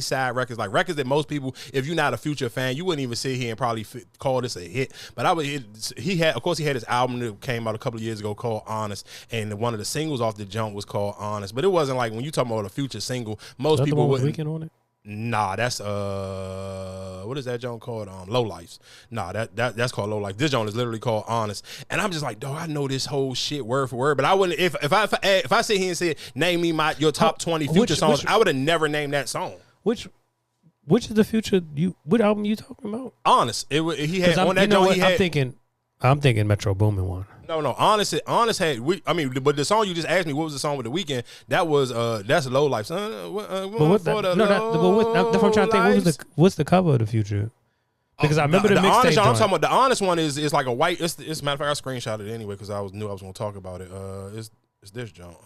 B-side records, like records that most people, if you're not a Future fan, you wouldn't even sit here and probably call this a hit. But he had his album that came out a couple of years ago called Honest, and one of the singles off the jump was called Honest. But it wasn't like when you talking about a Future single, most people wouldn't. Weekend on it? Nah, that's what is that joint called? Low Lifes. Nah, that's called Low Life. This joint is literally called Honest. And I'm just like, dog, I know this whole shit word for word, but I wouldn't if I sit here and said name me your top 20 Future songs, I would have never named that song. Which is the Future? What album you talking about? Honest. He had on that joint. I'm thinking Metro Boomin one. No, Honest had but the song you just asked me, what was the song with the Weeknd? That was that's Low Life. That's what I'm trying to think. What's the cover of the Future? Because I remember the mixtape. I'm talking about the Honest one is like a white. It's matter of fact, I screenshotted it anyway because I knew I was going to talk about it. It's this joint.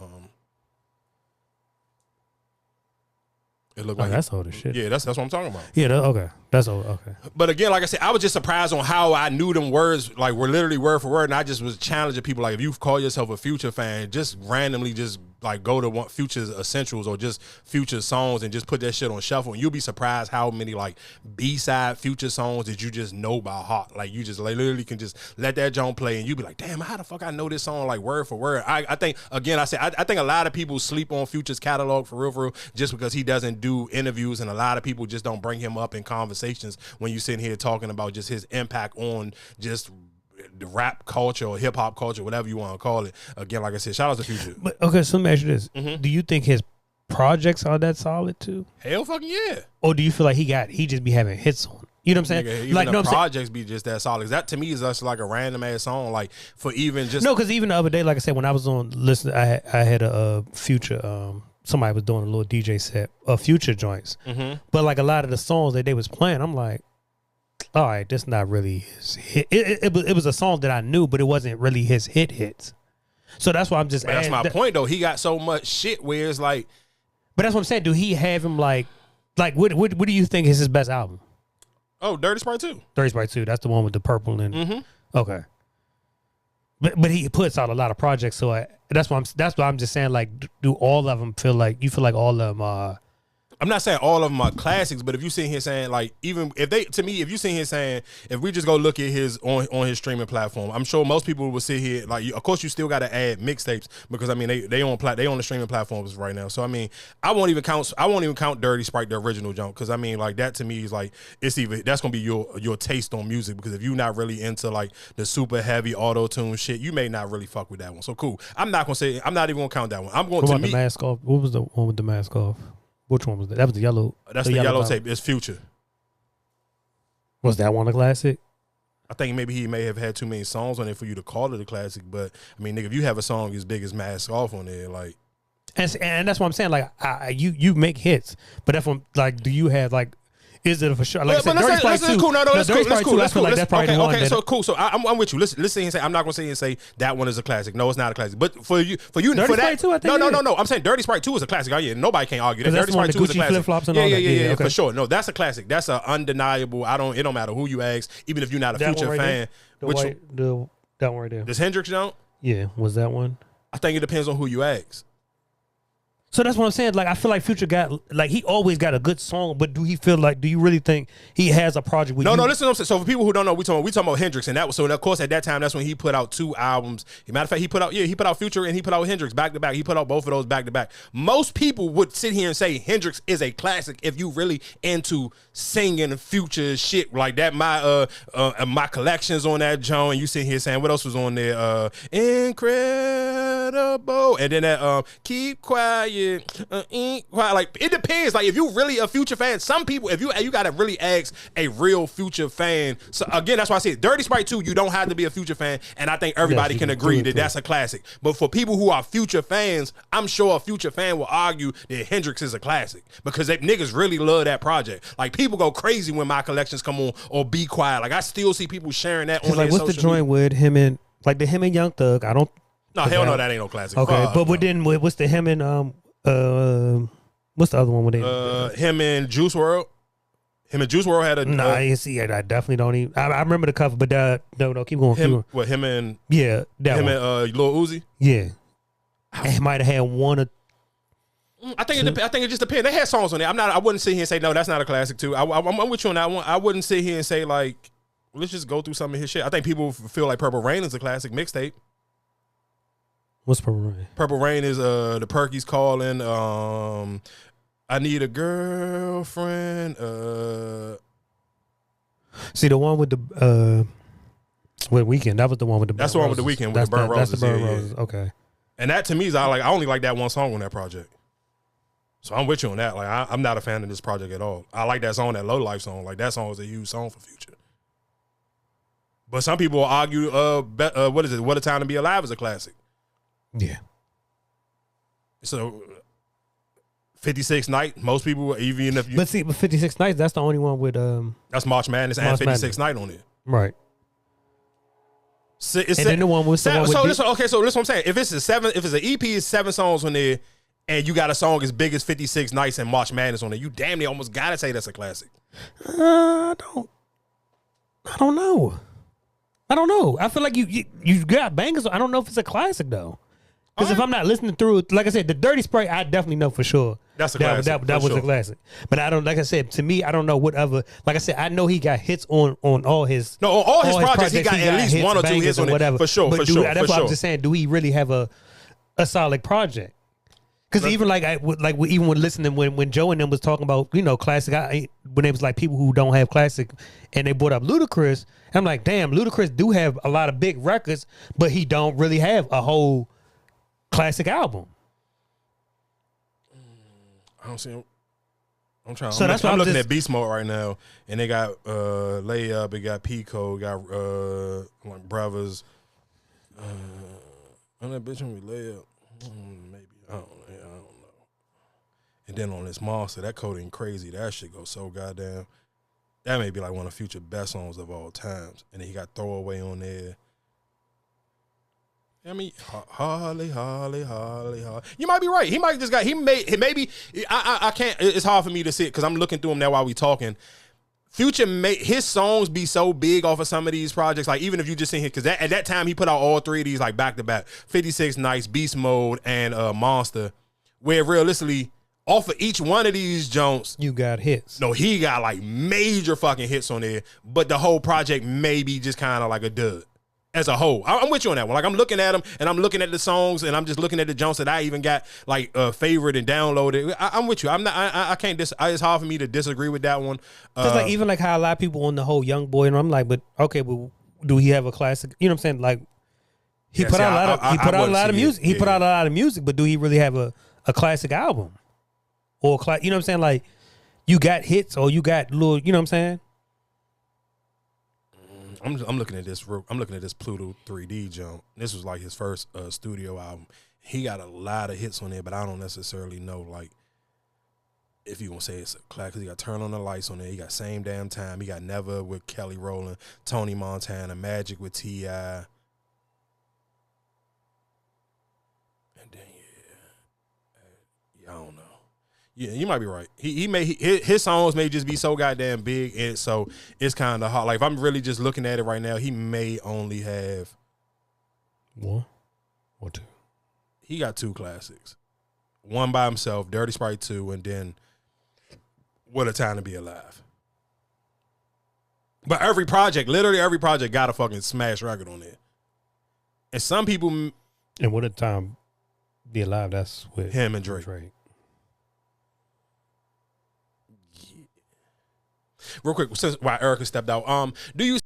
It looked like that's old as shit. Yeah, that's what I'm talking about. Yeah, okay. That's old. Okay. But again, like I said, I was just surprised on how I knew them words, like were literally word for word, and I just was challenging people. Like, if you call yourself a Future fan, just randomly just like go to Future's essentials or just Future songs and just put that shit on shuffle, and you'll be surprised how many like B-side Future songs that you just know by heart. Like, you just like literally can just let that joint play, and you be like, damn, how the fuck I know this song like word for word. I think again, I think a lot of people sleep on Future's catalog for real, just because he doesn't do interviews, and a lot of people just don't bring him up in conversations when you sitting here talking about just his impact on just the rap culture or hip hop culture, whatever you want to call it. Again, like I said, shout out to Future. But okay, so let me ask you this: Do you think his projects are that solid too? Hell, fucking yeah. Or do you feel like he just be having hits on? You know what I'm saying? Nigga, even like the projects be just that solid. That to me is just like a random ass song. Like for even just because even the other day, like I said, when I was on listen, I had a Future. Somebody was doing a little DJ set of Future joints, but like a lot of the songs that they was playing, I'm like, all right, that's not really his hit. It was a song that I knew, but it wasn't really his hits. So that's why I'm just. That's my point, though. He got so much shit where it's like. But that's what I'm saying. Do he have him like what do you think is his best album? Oh, Dirty Sprite 2. Dirty Sprite 2. That's the one with the purple and. Okay. But he puts out a lot of projects, so that's why I'm just saying, like, do all of them feel like all of them are? I'm not saying all of them are classics, but if you sit here saying, like, even if you sit here saying, if we just go look at his on his streaming platform, I'm sure most people will sit here, like, of course you still got to add mixtapes because I mean they on the streaming platforms right now. So I mean I won't even count Dirty Sprite, the original junk, because I mean like that to me is like that's gonna be your taste on music, because if you're not really into like the super heavy auto tune shit, you may not really fuck with that one. So cool. I'm not even gonna count that one. I'm going what to about the mask off. What was the one with the mask off? Which one was that? That was the yellow. That's the yellow tape. It's Future. Was that one a classic? I think maybe he may have had too many songs on it for you to call it a classic. But I mean, nigga, if you have a song as big as Mask Off on there, like, and that's what I'm saying. Like, you make hits, but that's what, like, do you have like? Is it for sure? Like, but let's cool. No, that's cool. That's cool. Okay, so cool. So I'm with you. Listen and say I'm not gonna say and say that one is a classic. No, it's not a classic. But for you, Dirty for Sprite that, 2, I think no. I'm saying Dirty Sprite 2 is a classic. Oh yeah, nobody can argue that. Dirty Sprite 2 is a classic. Flip-flops and all that. Yeah, for sure. No, that's a classic. That's an undeniable. It don't matter who you ask, even if you're not a Future fan. That one right there. Does Hendrix don't? Yeah, was that one? I think it depends on who you ask. So that's what I'm saying. Like, I feel like Future he always got a good song, but do you really think he has a project with you? No, listen what I'm saying. So for people who don't know, we talking about Hendrix, and that was, so of course at that time, that's when he put out 2 albums. Matter of fact, he put out Future and he put out Hendrix back to back. He put out both of those back to back. Most people would sit here and say Hendrix is a classic if you really into singing Future shit like that. My collections on that joint, and you sit here saying what else was on there? Incredible, and then that Keep Quiet. Like, it depends. Like, if you really a Future fan, some people, if you gotta really ask a real Future fan. So again, that's why I said Dirty Sprite 2, you don't have to be a Future fan, and I think everybody can agree that that's a classic. But for people who are Future fans, I'm sure a Future fan will argue that Hendrix is a classic, because they niggas really love that project. Like, people go crazy when My Collections come on or Be Quiet. Like, I still see people sharing that on like, their what's the joint with him and Young Thug? I don't. No, hell no, that ain't no classic. Okay, but then what's the him and what's the other one with him? Him and Juice WRLD. Him and Juice WRLD had a. Nah, I definitely don't even. I remember the cover, but no, keep going. Him and yeah, that him one. and Lil Uzi. Yeah, I might have had one or. I think it just depends. They had songs on there. I wouldn't sit here and say no, that's not a classic too. I'm with you on that one. I wouldn't sit here and say like, let's just go through some of his shit. I think people feel like Purple Rain is a classic mixtape. What's Purple Rain? Purple Rain is the Perky's calling. I need a girlfriend. See the one with the Weekend. That was the one with the. That's the one with the Weekend with the Burnt Roses. That's the Burnt Roses. Okay. And that to me is I only like that one song on that project. So I'm with you on that. Like I'm not a fan of this project at all. I like that song, that Low Life song. Like that song is a huge song for Future. But some people will argue, what is it? What a Time to Be Alive is a classic. Yeah. So 56 Night, most people, even if you. But 56 Nights, that's the only one with That's March Madness and 56 Night on it. Right. So, and then the one with so this what I'm saying. If it's an EP, it's 7 songs on there, and you got a song as big as 56 Nights and March Madness on there, you damn near almost gotta say that's a classic. I don't know. I feel like you got bangers. I don't know if it's a classic though. Because if I'm not listening through, like I said, the Dirty Sprite, I definitely know for sure. That's a classic. That was a classic. But I don't, like I said, to me, I don't know what other, like I said, I know he got hits on all his. No, on all his projects, he got at least 1 or 2 hits on whatever. For sure, That's what I'm just saying. Do he really have a solid project? Because even even when listening, when Joe and them was talking about, classic, when it was like people who don't have classic and they brought up Ludacris, I'm like, damn, Ludacris do have a lot of big records, but he don't really have a whole classic album. I don't see him. I'm trying. So I'm looking at Beast Mode right now, and they got Layup, it got Pico, got like Brothers. On that bitch when we Layup, maybe I don't know. And then on this Monster, that coding crazy. That shit goes so goddamn. That may be like one of Future's best songs of all times. And then he got Throwaway on there. I mean, Holly. You might be right. He might just got. Maybe. I can't. It's hard for me to see it because I'm looking through them now while we talking. Future his songs be so big off of some of these projects. Like even if you just seen him, because at that time he put out all 3 of these like back to back, 56 Nights, Beast Mode, and Monster. Where realistically, off of each one of these Jones, you got hits. No, he got like major fucking hits on there, but the whole project may be just kind of like a dud. As a whole, I'm with you on that one. Like I'm looking at them, and I'm looking at the songs, and I'm just looking at the Jones that I even got like favorite and downloaded. I'm with you. I'm not. I can't. It's hard for me to disagree with that one. Just like even like how a lot of people on the whole Young Boy, and I'm like, but okay, but do he have a classic? You know what I'm saying? Like he put out a lot of music. He put out a lot of music, but do he really have a classic album or you know what I'm saying? Like you got hits or you got little. You know what I'm saying? I'm looking at this. I'm looking at this Pluto 3D jump. This was like his first studio album. He got a lot of hits on there, but I don't necessarily know like if you gonna say it's a classic. He got Turn on the Lights on there. He got Same Damn Time. He got Never with Kelly Rowland, Tony Montana, Magic with T.I. And then I don't know. Yeah, you might be right. His songs may just be so goddamn big, and so it's kind of hard. Like if I'm really just looking at it right now, he may only have 1 or 2. He got 2 classics, one by himself, Dirty Sprite 2, and then What a Time to Be Alive. But literally every project, got a fucking smash record on there. And some people, and What a Time Be Alive, that's with him and Drake. Real quick, since Erica stepped out, do you